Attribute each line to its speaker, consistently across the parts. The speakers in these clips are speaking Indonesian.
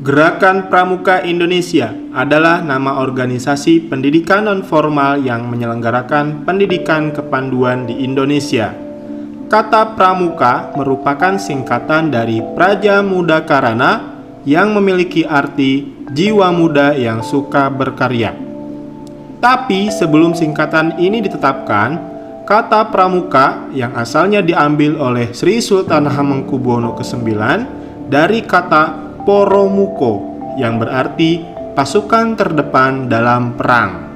Speaker 1: Gerakan Pramuka Indonesia adalah nama organisasi pendidikan non-formal yang menyelenggarakan pendidikan kepanduan di Indonesia. Kata Pramuka merupakan singkatan dari Praja Muda Karana yang memiliki arti jiwa muda yang suka berkarya. Tapi sebelum singkatan ini ditetapkan, kata Pramuka yang asalnya diambil oleh Sri Sultan Hamengkubuwono ke-9 dari kata Poromuko yang berarti pasukan terdepan dalam perang.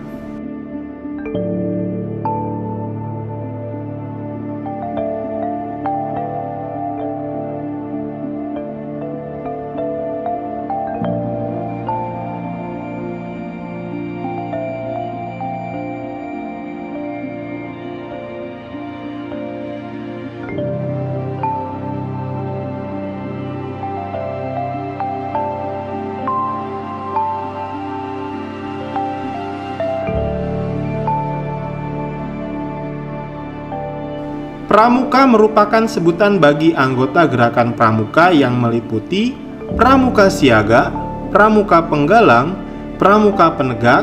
Speaker 1: Pramuka merupakan sebutan bagi anggota gerakan pramuka yang meliputi pramuka siaga, pramuka penggalang, pramuka penegak,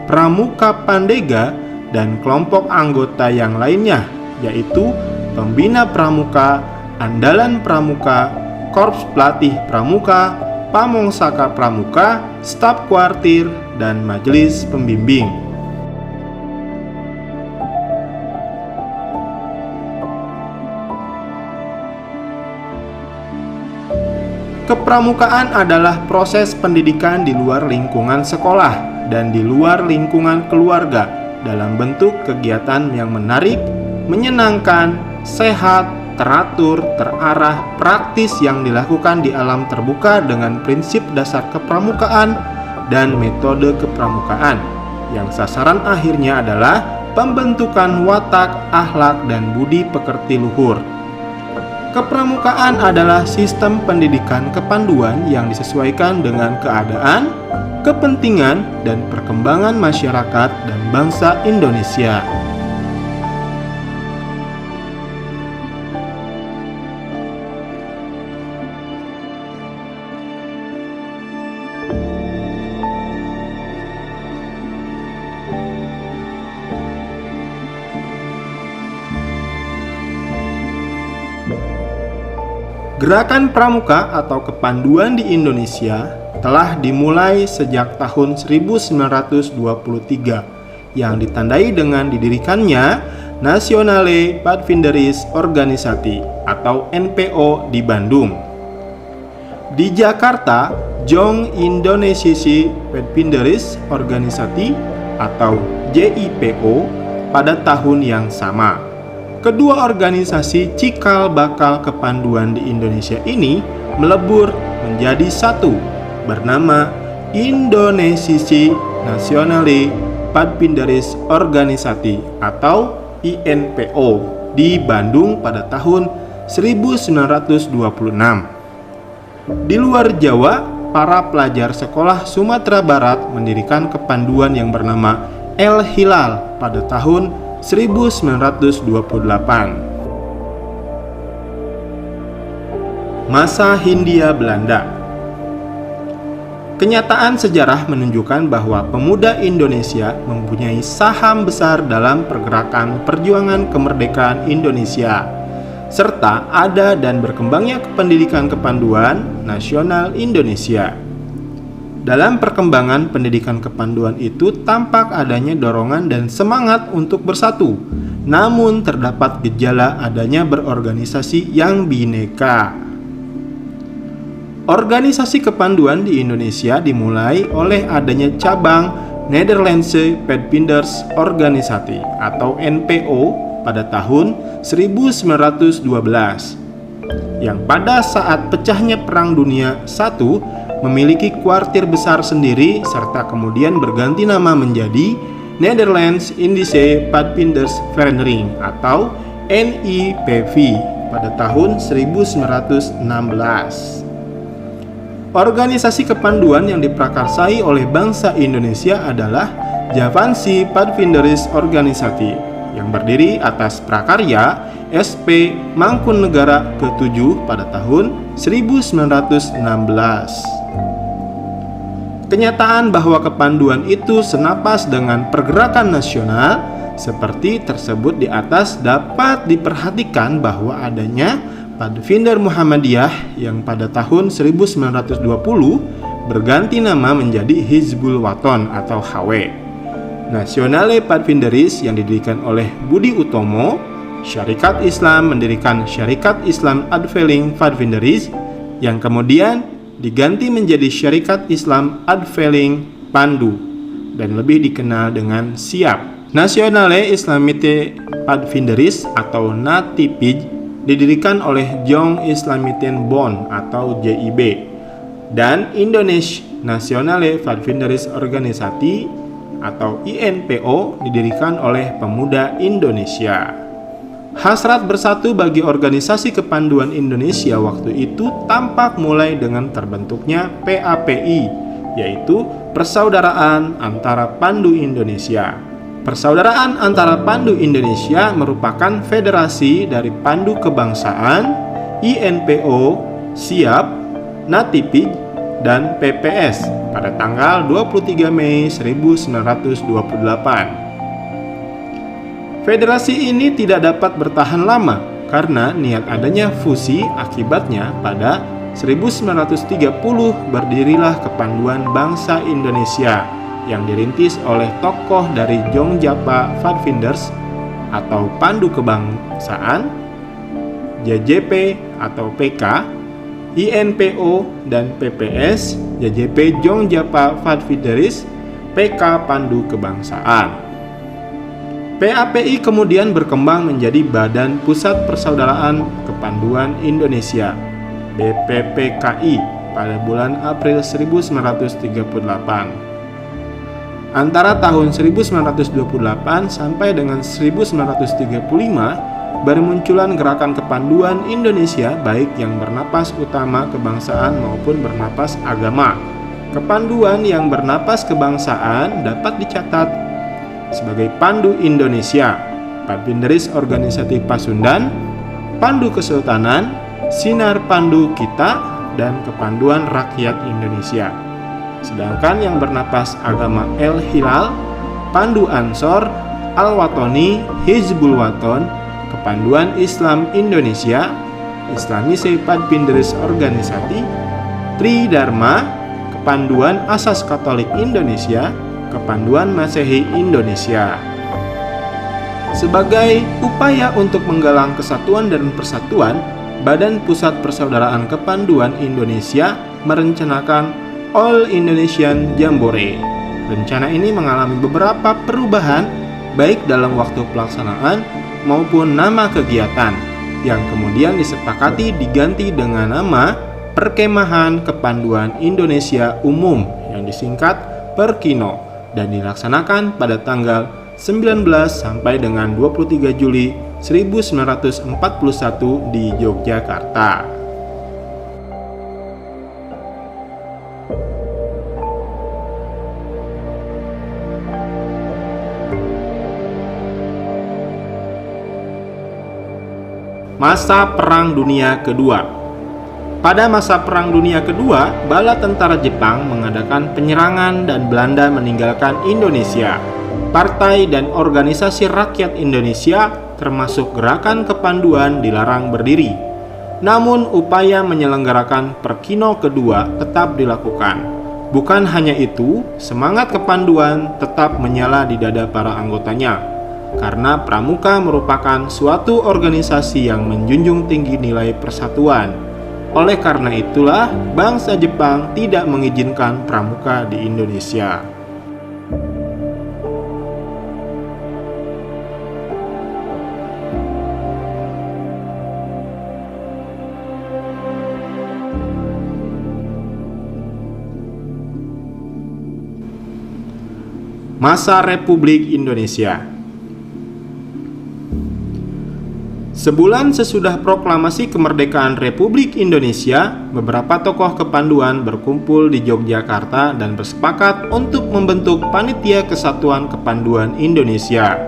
Speaker 1: pramuka pandega, dan kelompok anggota yang lainnya, yaitu pembina pramuka, andalan pramuka, korps pelatih pramuka, pamongsaka pramuka, staf kuartir, dan majelis pembimbing. Kepramukaan adalah proses pendidikan di luar lingkungan sekolah dan di luar lingkungan keluarga dalam bentuk kegiatan yang menarik, menyenangkan, sehat, teratur, terarah, praktis yang dilakukan di alam terbuka dengan prinsip dasar kepramukaan dan metode kepramukaan yang sasaran akhirnya adalah pembentukan watak, akhlak, dan budi pekerti luhur. Kepramukaan adalah sistem pendidikan kepanduan yang disesuaikan dengan keadaan, kepentingan, dan perkembangan masyarakat dan bangsa Indonesia. Gerakan Pramuka atau kepanduan di Indonesia telah dimulai sejak tahun 1923 yang ditandai dengan didirikannya Nationale Padvinderis Organisati atau NPO di Bandung. Di Jakarta, Jong Indonesische Padvinderis Organisati atau JIPO pada tahun yang sama. Kedua organisasi cikal bakal kepanduan di Indonesia ini melebur menjadi satu, bernama Indonesische Nationale Padvinderis Organisati atau INPO di Bandung pada tahun 1926. Di luar Jawa, para pelajar sekolah Sumatera Barat mendirikan kepanduan yang bernama El Hilal pada tahun 1928. Masa Hindia Belanda. Kenyataan sejarah menunjukkan bahwa pemuda Indonesia mempunyai saham besar dalam pergerakan perjuangan kemerdekaan Indonesia, serta ada dan berkembangnya pendidikan kepanduan nasional Indonesia. Dalam perkembangan pendidikan kepanduan itu tampak adanya dorongan dan semangat untuk bersatu, namun terdapat gejala adanya berorganisasi yang bineka. Organisasi kepanduan di Indonesia dimulai oleh adanya cabang Nederlandse Padvinders Organisati atau NPO pada tahun 1912, yang pada saat pecahnya Perang Dunia I memiliki kuartir besar sendiri serta kemudian berganti nama menjadi Nederlands Indische Padvinders Vereniging atau NIPV pada tahun 1916. Organisasi kepanduan yang diprakarsai oleh bangsa Indonesia adalah Javaanse Padvinderis Organisati yang berdiri atas prakarya SP Mangkunegara ke-7 pada tahun 1916. Kenyataan bahwa kepanduan itu senapas dengan pergerakan nasional seperti tersebut di atas dapat diperhatikan bahwa adanya Padfinder Muhammadiyah yang pada tahun 1920 berganti nama menjadi Hizbul Waton atau HW. Nasionale Padfinderis yang didirikan oleh Budi Utomo, Syarikat Islam mendirikan Syarikat Islam Adveling Padfinderis yang kemudian diganti menjadi Syarikat Islam Adveling Pandu dan lebih dikenal dengan SIAP. Nasionale Islamite Padfinderis atau Natipij didirikan oleh Jong Islamiten Bond atau JIB dan Indonesia Nasionale Padfinderis Organisasi atau INPO didirikan oleh Pemuda Indonesia. Hasrat bersatu bagi organisasi kepanduan Indonesia waktu itu tampak mulai dengan terbentuknya PAPI, yaitu Persaudaraan Antara Pandu Indonesia. Persaudaraan Antara Pandu Indonesia merupakan federasi dari pandu kebangsaan, INPO, SIAP, Natipij, dan PPS pada tanggal 23 Mei 1928. Federasi ini tidak dapat bertahan lama karena niat adanya fusi, akibatnya pada 1930 berdirilah Kepanduan Bangsa Indonesia yang dirintis oleh tokoh dari Jongjapa Padvinders atau Pandu Kebangsaan, JJP atau PK, INPO dan PPS, JJP Jongjapa Padvinderis, PK Pandu Kebangsaan. PAPI kemudian berkembang menjadi Badan Pusat Persaudaraan Kepanduan Indonesia BPPKI pada bulan April 1938. Antara tahun 1928 sampai dengan 1935 bermunculan gerakan kepanduan Indonesia baik yang bernapas utama kebangsaan maupun bernapas agama. Kepanduan yang bernapas kebangsaan dapat dicatat sebagai Pandu Indonesia, Padfinderis Organisasi Pasundan, Pandu Kesultanan, Sinar Pandu Kita, dan Kepanduan Rakyat Indonesia. Sedangkan yang bernapas agama El Hilal, Pandu Ansor, Al-Watoni, Hizbul Waton, Kepanduan Islam Indonesia, Islamise Padfinderis Organisasi, Tridharma, Kepanduan Asas Katolik Indonesia, Kepanduan Masehi Indonesia. Sebagai upaya untuk menggalang kesatuan dan persatuan, Badan Pusat Persaudaraan Kepanduan Indonesia merencanakan All Indonesian Jambore. Rencana ini mengalami beberapa perubahan baik dalam waktu pelaksanaan maupun nama kegiatan yang kemudian disepakati diganti dengan nama Perkemahan Kepanduan Indonesia Umum yang disingkat Perkino dan dilaksanakan pada tanggal 19 sampai dengan 23 Juli 1941 di Yogyakarta. Masa Perang Dunia Kedua. Pada masa Perang Dunia Kedua, bala tentara Jepang mengadakan penyerangan dan Belanda meninggalkan Indonesia. Partai dan organisasi rakyat Indonesia termasuk Gerakan Kepanduan dilarang berdiri. Namun upaya menyelenggarakan Perkino kedua tetap dilakukan. Bukan hanya itu, semangat kepanduan tetap menyala di dada para anggotanya. Karena Pramuka merupakan suatu organisasi yang menjunjung tinggi nilai persatuan. Oleh karena itulah, bangsa Jepang tidak mengizinkan pramuka di Indonesia. Masa Republik Indonesia. Sebulan sesudah proklamasi kemerdekaan Republik Indonesia, beberapa tokoh kepanduan berkumpul di Yogyakarta dan bersepakat untuk membentuk Panitia Kesatuan Kepanduan Indonesia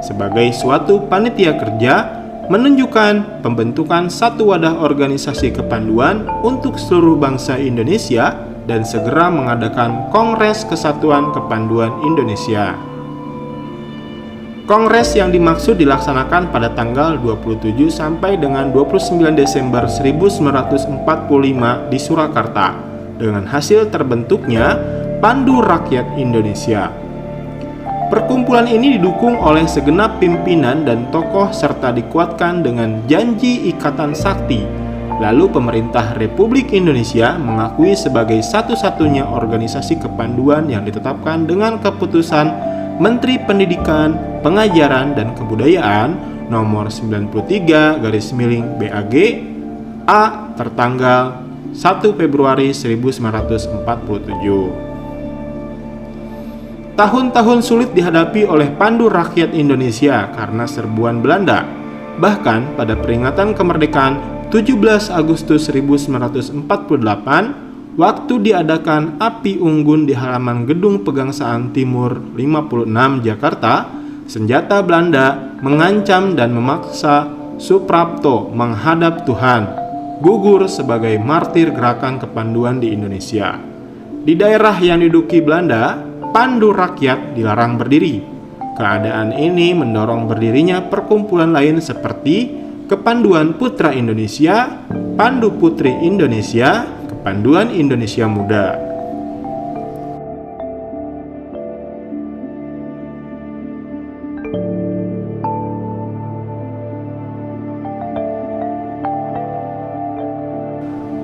Speaker 1: sebagai suatu panitia kerja, menunjukkan pembentukan satu wadah organisasi kepanduan untuk seluruh bangsa Indonesia dan segera mengadakan Kongres Kesatuan Kepanduan Indonesia. Kongres yang dimaksud dilaksanakan pada tanggal 27 sampai dengan 29 Desember 1945 di Surakarta dengan hasil terbentuknya Pandu Rakyat Indonesia. Perkumpulan ini didukung oleh segenap pimpinan dan tokoh serta dikuatkan dengan janji Ikatan Sakti. Lalu pemerintah Republik Indonesia mengakui sebagai satu-satunya organisasi kepanduan yang ditetapkan dengan keputusan Menteri Pendidikan, Pengajaran dan Kebudayaan nomor 93/BAG A tertanggal 1 Februari 1947. Tahun-tahun sulit dihadapi oleh Pandu Rakyat Indonesia karena serbuan Belanda. Bahkan pada peringatan kemerdekaan 17 Agustus 1948, waktu diadakan api unggun di halaman Gedung Pegangsaan Timur 56 Jakarta, senjata Belanda mengancam dan memaksa Suprapto menghadap Tuhan, gugur sebagai martir gerakan kepanduan di Indonesia. Di daerah yang diduduki Belanda, Pandu Rakyat dilarang berdiri. Keadaan ini mendorong berdirinya perkumpulan lain seperti Kepanduan Putra Indonesia, Pandu Putri Indonesia, Kepanduan Indonesia Muda.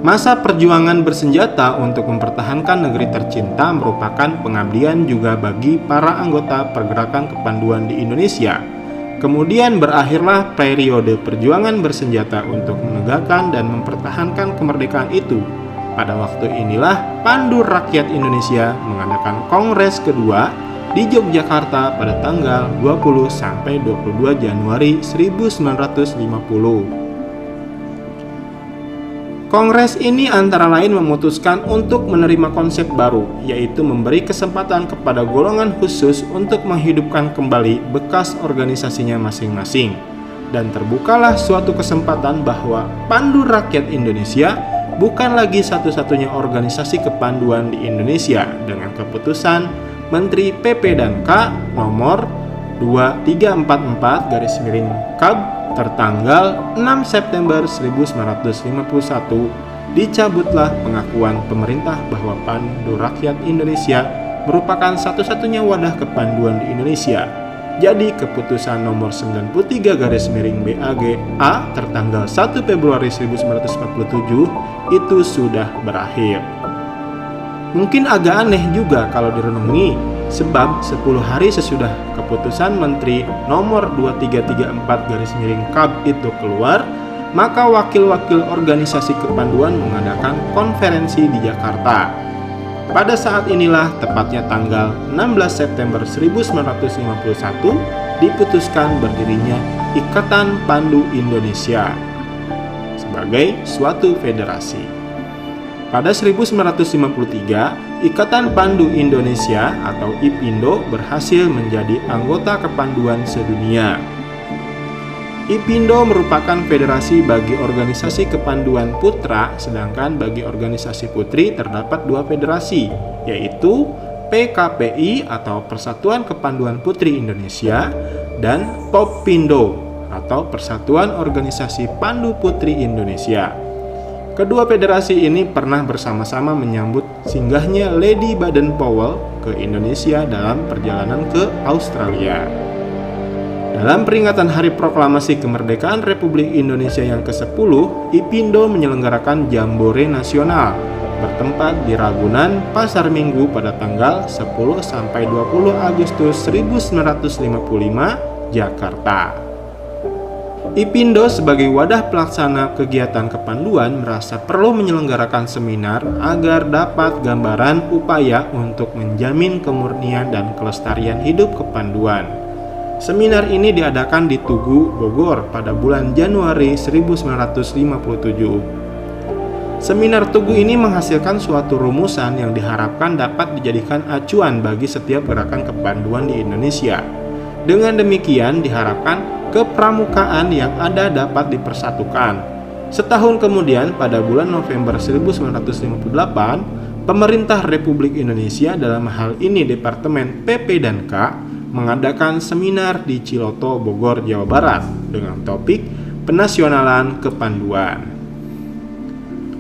Speaker 1: Masa perjuangan bersenjata untuk mempertahankan negeri tercinta merupakan pengabdian juga bagi para anggota pergerakan kepanduan di Indonesia. Kemudian berakhirlah periode perjuangan bersenjata untuk menegakkan dan mempertahankan kemerdekaan itu. Pada waktu inilah Pandu Rakyat Indonesia mengadakan Kongres kedua di Yogyakarta pada tanggal 20 sampai 22 Januari 1950. Kongres ini antara lain memutuskan untuk menerima konsep baru, yaitu memberi kesempatan kepada golongan khusus untuk menghidupkan kembali bekas organisasinya masing-masing. Dan terbukalah suatu kesempatan bahwa Pandu Rakyat Indonesia bukan lagi satu-satunya organisasi kepanduan di Indonesia dengan keputusan Menteri PP dan K nomor 2344/KAB tertanggal 6 September 1951 dicabutlah pengakuan pemerintah bahwa Pandu Rakyat Indonesia merupakan satu-satunya wadah kepanduan di Indonesia. Jadi keputusan nomor 93/BAG A tertanggal 1 Februari 1947 itu sudah berakhir. Mungkin agak aneh juga kalau direnungi, sebab 10 hari sesudah keputusan Menteri nomor 2334/KAB itu keluar, maka wakil-wakil organisasi kepanduan mengadakan konferensi di Jakarta. Pada saat inilah, tepatnya tanggal 16 September 1951, diputuskan berdirinya Ikatan Pandu Indonesia sebagai suatu federasi. Pada 1953, Ikatan Pandu Indonesia atau IPINDO berhasil menjadi anggota kepanduan sedunia. IPINDO merupakan federasi bagi organisasi kepanduan putra, sedangkan bagi organisasi putri terdapat dua federasi, yaitu PKPI atau Persatuan Kepanduan Putri Indonesia dan POPINDO atau Persatuan Organisasi Pandu Putri Indonesia. Kedua federasi ini pernah bersama-sama menyambut singgahnya Lady Baden-Powell ke Indonesia dalam perjalanan ke Australia. Dalam peringatan Hari Proklamasi Kemerdekaan Republik Indonesia yang ke-10, IPINDO menyelenggarakan Jambore Nasional bertempat di Ragunan, Pasar Minggu pada tanggal 10 sampai 20 Agustus 1955, Jakarta. IPINDO sebagai wadah pelaksana kegiatan kepanduan merasa perlu menyelenggarakan seminar agar dapat gambaran upaya untuk menjamin kemurnian dan kelestarian hidup kepanduan. Seminar ini diadakan di Tugu, Bogor pada bulan Januari 1957. Seminar Tugu ini menghasilkan suatu rumusan yang diharapkan dapat dijadikan acuan bagi setiap gerakan kepanduan di Indonesia. Dengan demikian diharapkan kepramukaan yang ada dapat dipersatukan. Setahun kemudian pada bulan November 1958, pemerintah Republik Indonesia, dalam hal ini Departemen PP dan K, mengadakan seminar di Ciloto, Bogor, Jawa Barat dengan topik penasionalan kepanduan.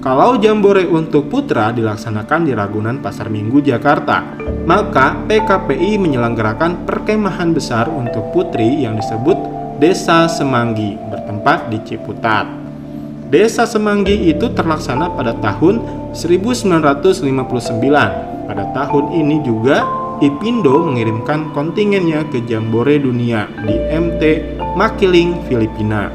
Speaker 1: Kalau Jambore untuk putra dilaksanakan di Ragunan Pasar Minggu, Jakarta, maka PKPI menyelenggarakan perkemahan besar untuk putri yang disebut Desa Semanggi, bertempat di Ciputat. Desa Semanggi itu terlaksana pada tahun 1959. Pada tahun ini juga Ipindo mengirimkan kontingennya ke Jambore Dunia di MT Makiling, Filipina.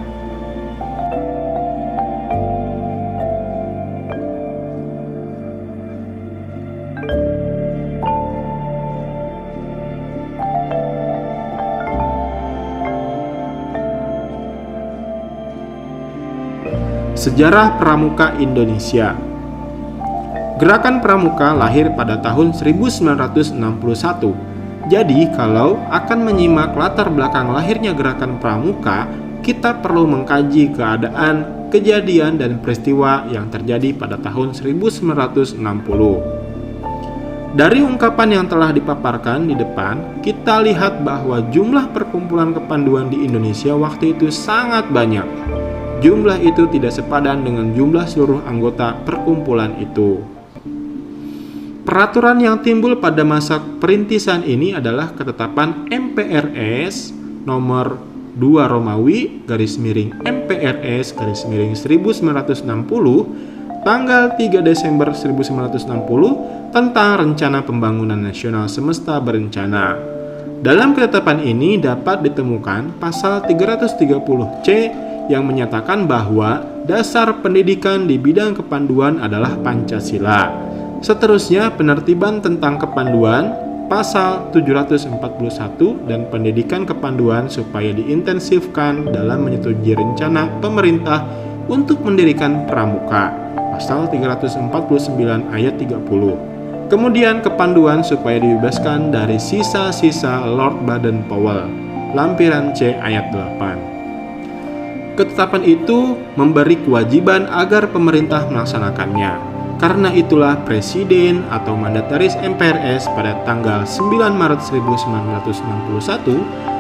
Speaker 1: Sejarah Pramuka Indonesia. Gerakan Pramuka lahir pada tahun 1961. Jadi, kalau akan menyimak latar belakang lahirnya gerakan Pramuka, kita perlu mengkaji keadaan, kejadian, dan peristiwa yang terjadi pada tahun 1960. Dari ungkapan yang telah dipaparkan di depan, kita lihat bahwa jumlah perkumpulan kepanduan di Indonesia waktu itu sangat banyak. Jumlah itu tidak sepadan dengan jumlah seluruh anggota perkumpulan itu. Peraturan yang timbul pada masa perintisan ini adalah ketetapan MPRS nomor 2 Romawi _MPRS _1960 tanggal 3 Desember 1960 tentang Rencana Pembangunan Nasional Semesta Berencana. Dalam ketetapan ini dapat ditemukan pasal 330C yang menyatakan bahwa dasar pendidikan di bidang kepanduan adalah Pancasila. Seterusnya, penertiban tentang kepanduan pasal 741 dan pendidikan kepanduan supaya diintensifkan dalam menyetujui rencana pemerintah untuk mendirikan Pramuka pasal 349 ayat 30. Kemudian kepanduan supaya dibebaskan dari sisa-sisa Lord Baden-Powell lampiran C ayat 8. Ketetapan itu memberi kewajiban agar pemerintah melaksanakannya. Karena itulah Presiden atau Mandataris MPRS pada tanggal 9 Maret 1961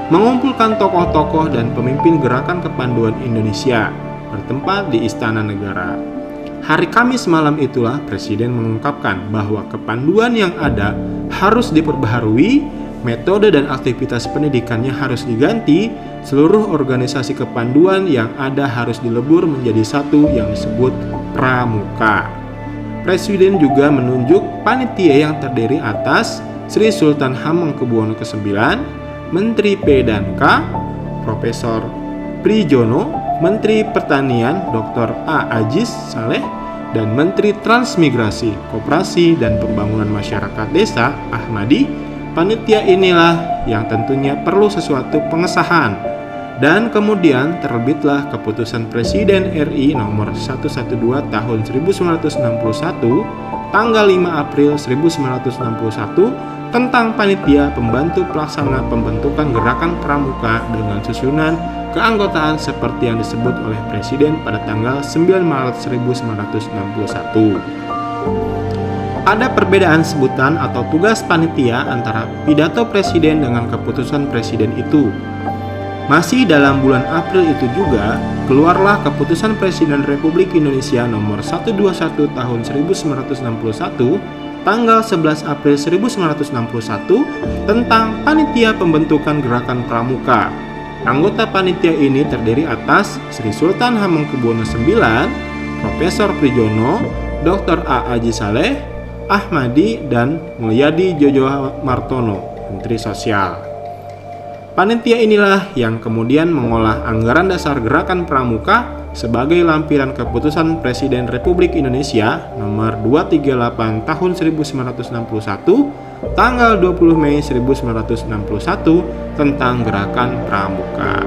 Speaker 1: mengumpulkan tokoh-tokoh dan pemimpin gerakan kepanduan Indonesia bertempat di Istana Negara. Hari Kamis malam itulah Presiden mengungkapkan bahwa kepanduan yang ada harus diperbaharui, metode dan aktivitas pendidikannya harus diganti, seluruh organisasi kepanduan yang ada harus dilebur menjadi satu yang disebut Pramuka. Presiden juga menunjuk panitia yang terdiri atas Sri Sultan Hamengkubuwono ke-9, Menteri P dan K, Profesor Prijono, Menteri Pertanian Dr. A. Ajis Saleh, dan Menteri Transmigrasi, Koperasi, dan Pembangunan Masyarakat Desa Ahmadi. Panitia inilah yang tentunya perlu sesuatu pengesahan, dan kemudian terbitlah Keputusan Presiden RI nomor 112 tahun 1961 tanggal 5 April 1961 tentang panitia pembantu pelaksana pembentukan gerakan Pramuka dengan susunan keanggotaan seperti yang disebut oleh Presiden pada tanggal 9 Maret 1961. Ada perbedaan sebutan atau tugas panitia antara pidato Presiden dengan keputusan Presiden itu. Masih dalam bulan April itu juga, keluarlah Keputusan Presiden Republik Indonesia nomor 121 tahun 1961 tanggal 11 April 1961 tentang panitia pembentukan gerakan Pramuka. Anggota panitia ini terdiri atas Sri Sultan Hamengkubuwono IX, Profesor Prijono, Dr. A. Aji Saleh, Ahmadi, dan Mulyadi Jojo Martono, Menteri Sosial. Panitia inilah yang kemudian mengolah anggaran dasar gerakan Pramuka sebagai lampiran Keputusan Presiden Republik Indonesia nomor 238 tahun 1961 tanggal 20 Mei 1961 tentang gerakan Pramuka.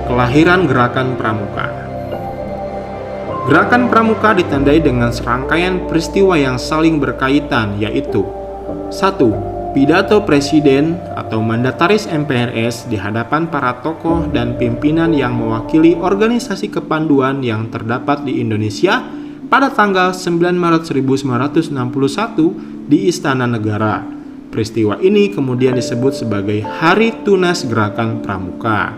Speaker 1: Kelahiran Gerakan Pramuka. Gerakan Pramuka ditandai dengan serangkaian peristiwa yang saling berkaitan, yaitu 1. Pidato Presiden atau Mandataris MPRS di hadapan para tokoh dan pimpinan yang mewakili organisasi kepanduan yang terdapat di Indonesia pada tanggal 9 Maret 1961 di Istana Negara. Peristiwa ini kemudian disebut sebagai Hari Tunas Gerakan Pramuka.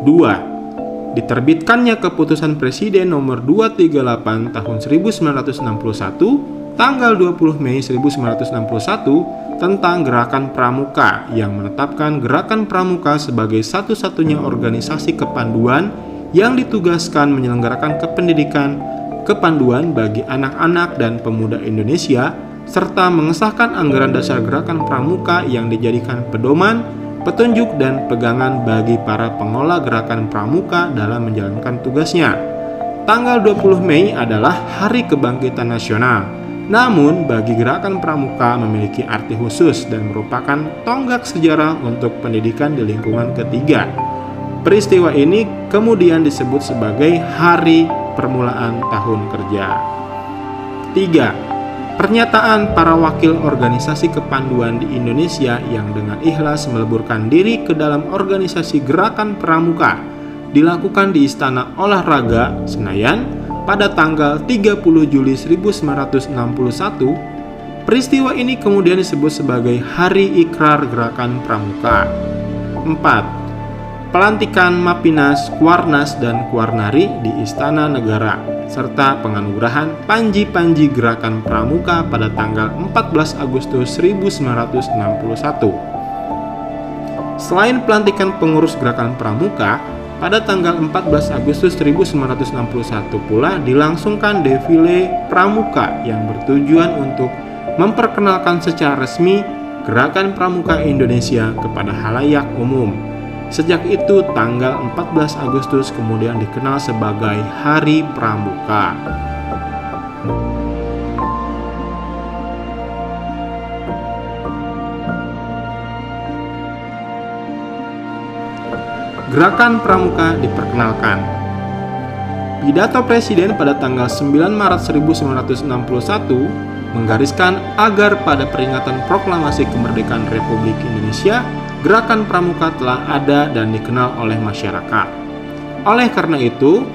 Speaker 1: 2. Diterbitkannya Keputusan Presiden nomor 238 tahun 1961 tanggal 20 Mei 1961 tentang Gerakan Pramuka yang menetapkan Gerakan Pramuka sebagai satu-satunya organisasi kepanduan yang ditugaskan menyelenggarakan kependidikan kepanduan bagi anak-anak dan pemuda Indonesia serta mengesahkan anggaran dasar Gerakan Pramuka yang dijadikan pedoman, petunjuk dan pegangan bagi para pengelola Gerakan Pramuka dalam menjalankan tugasnya. Tanggal 20 Mei adalah Hari Kebangkitan Nasional. Namun, bagi Gerakan Pramuka memiliki arti khusus dan merupakan tonggak sejarah untuk pendidikan di lingkungan ketiga. Peristiwa ini kemudian disebut sebagai Hari Permulaan Tahun Kerja. 3. Pernyataan para wakil organisasi kepanduan di Indonesia yang dengan ikhlas meleburkan diri ke dalam organisasi Gerakan Pramuka dilakukan di Istana Olahraga Senayan pada tanggal 30 Juli 1961. Peristiwa ini kemudian disebut sebagai Hari Ikrar Gerakan Pramuka. 4. Pelantikan Mapinas, Kuarnas, dan Kuarnari di Istana Negara, serta penganugerahan Panji-Panji Gerakan Pramuka pada tanggal 14 Agustus 1961. Selain pelantikan pengurus Gerakan Pramuka, pada tanggal 14 Agustus 1961 pula dilangsungkan defile Pramuka yang bertujuan untuk memperkenalkan secara resmi Gerakan Pramuka Indonesia kepada halayak umum. Sejak itu tanggal 14 Agustus kemudian dikenal sebagai Hari Pramuka. Gerakan Pramuka diperkenalkan. Pidato Presiden pada tanggal 9 Maret 1961 menggariskan agar pada peringatan proklamasi kemerdekaan Republik Indonesia, Gerakan Pramuka telah ada dan dikenal oleh masyarakat. Oleh karena itu,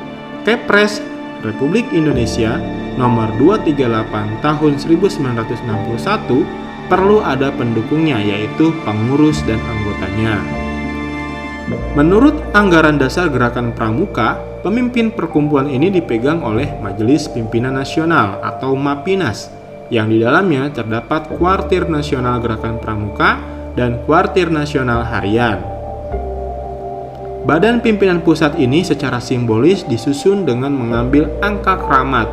Speaker 1: Kepres Republik Indonesia nomor 238 tahun 1961 perlu ada pendukungnya, yaitu pengurus dan anggotanya. Menurut anggaran dasar Gerakan Pramuka, pemimpin perkumpulan ini dipegang oleh Majelis Pimpinan Nasional atau Mapinas, yang di dalamnya terdapat Kuartir Nasional Gerakan Pramuka dan Kuartir Nasional Harian. Badan pimpinan pusat ini secara simbolis disusun dengan mengambil angka keramat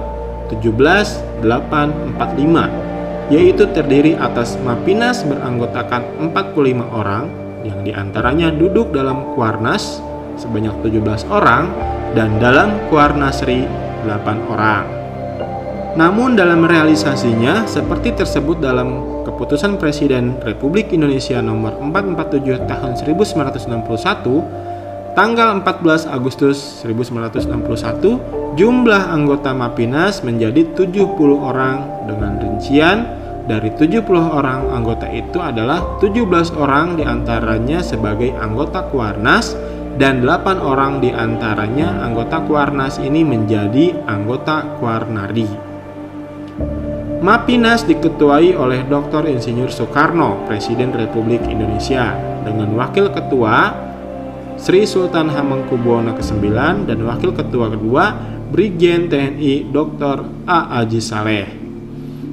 Speaker 1: 17845, yaitu terdiri atas Mapinas beranggotakan 45 orang, yang diantaranya duduk dalam Kuarnas sebanyak 17 orang dan dalam Kuarnasri 8 orang. Namun dalam realisasinya seperti tersebut dalam Keputusan Presiden Republik Indonesia nomor 447 tahun 1961 tanggal 14 Agustus 1961, jumlah anggota Mapinas menjadi 70 orang dengan rincian dari 70 orang anggota itu adalah 17 orang diantaranya sebagai anggota Kuarnas dan 8 orang diantaranya anggota Kuarnas ini menjadi anggota Kuarnari. Mapinas diketuai oleh Dr. Insinyur Soekarno, Presiden Republik Indonesia, dengan Wakil Ketua Sri Sultan Hamengkubuwono ke-9 dan Wakil Ketua kedua Brigjen TNI Dr. A. Haji Saleh.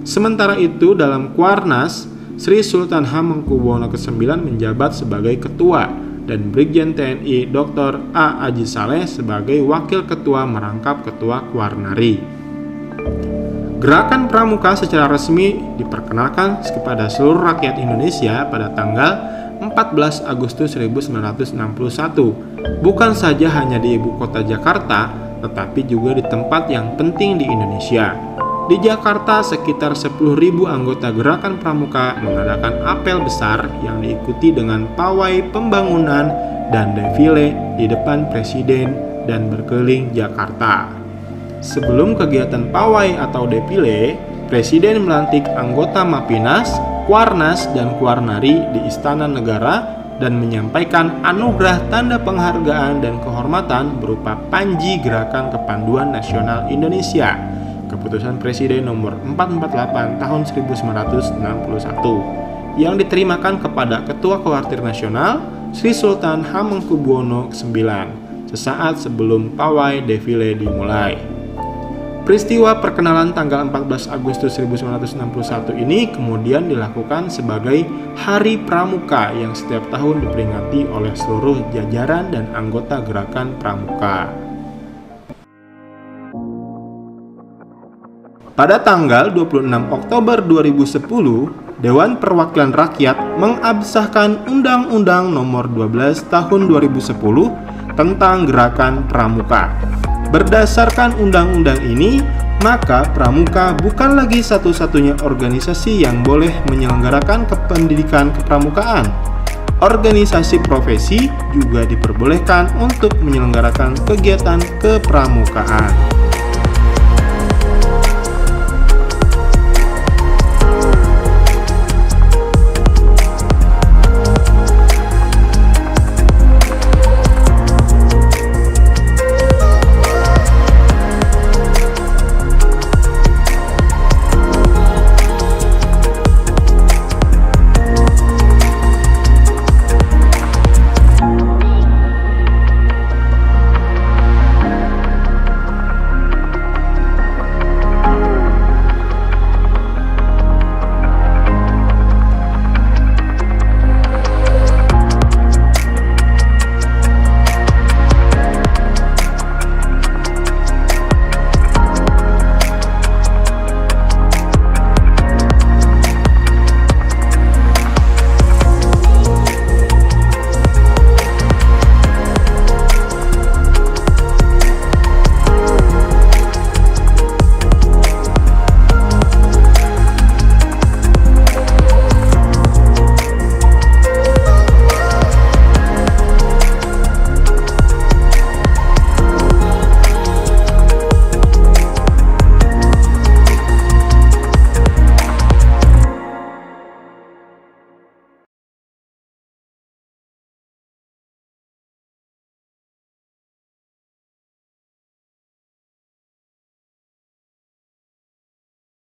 Speaker 1: Sementara itu dalam Kuarnas, Sri Sultan Hamengkubuwono ke-9 menjabat sebagai ketua dan Brigjen TNI Dr. A. Haji Saleh sebagai wakil ketua merangkap ketua Kuarnari. Gerakan Pramuka secara resmi diperkenalkan kepada seluruh rakyat Indonesia pada tanggal 14 Agustus 1961, bukan saja hanya di ibu kota Jakarta, tetapi juga di tempat yang penting di Indonesia. Di Jakarta, sekitar 10.000 anggota Gerakan Pramuka mengadakan apel besar yang diikuti dengan pawai pembangunan dan defile di depan Presiden dan berkeliling Jakarta. Sebelum kegiatan pawai atau defile, Presiden melantik anggota Mapinas, Kuarnas dan Kuarnari di Istana Negara dan menyampaikan anugerah tanda penghargaan dan kehormatan berupa Panji Gerakan Kepanduan Nasional Indonesia, Keputusan Presiden nomor 448 tahun 1961 yang diterimakan kepada Ketua Khawatir Nasional Sri Sultan Hamengkubuwono IX sesaat sebelum pawai defile dimulai. Peristiwa perkenalan tanggal 14 Agustus 1961 ini kemudian dilakukan sebagai Hari Pramuka yang setiap tahun diperingati oleh seluruh jajaran dan anggota Gerakan Pramuka. Pada tanggal 26 Oktober 2010, Dewan Perwakilan Rakyat mengabsahkan Undang-Undang Nomor 12 Tahun 2010 tentang Gerakan Pramuka. Berdasarkan undang-undang ini, maka Pramuka bukan lagi satu-satunya organisasi yang boleh menyelenggarakan pendidikan kepramukaan. Organisasi profesi juga diperbolehkan untuk menyelenggarakan kegiatan kepramukaan.